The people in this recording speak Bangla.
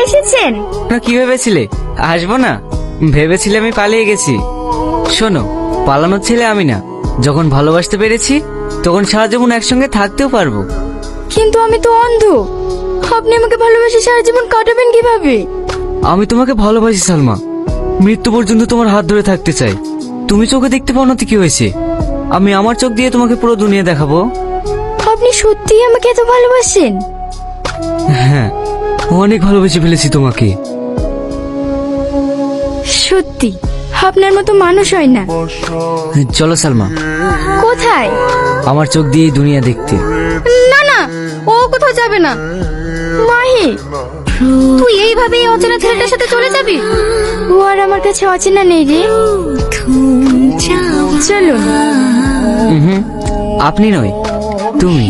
এসেছেন? না, কি ভেবেছিলে আসবো না? ভেবেছিলে আমি পালিয়ে গেছি? শোনো, পালানোর ছেলে আমি না। যখন ভালোবাসতে পেরেছি তখন সারা জীবন একসঙ্গে থাকতেও পারবো। কিন্তু আমি তো অন্ধ, আপনি আমাকে ভালোবেসে সারা জীবন কাটাবেন কিভাবে? আমি তোমাকে ভালোবাসি সালমা, মৃত্যু পর্যন্ত তোমার হাত ধরে থাকতে চাই। তুমি চোখে দেখতে পাও না তো কি হয়েছে? আমি আমার চোখ দিয়ে তোমাকে পুরো দুনিয়া দেখাবো। আপনি সত্যিই আমাকে এত ভালোবাসেন? হ্যাঁ, অনেক ভালোবেসে ফেলেছি তোমাকে। সত্যি আপনার মতো মানুষ হয় না। চলো সালমা। কোথায়? আমার চোখ দিয়ে দুনিয়া দেখতে। না না, ও কোথাও যাবে না। মাহি, তুই এইভাবেই অচেনা ছেলেটার সাথে চলে যাবি? ও আর আমার কাছে অচেনা নেই রে। চলুন। আপনি নয়, তুমি।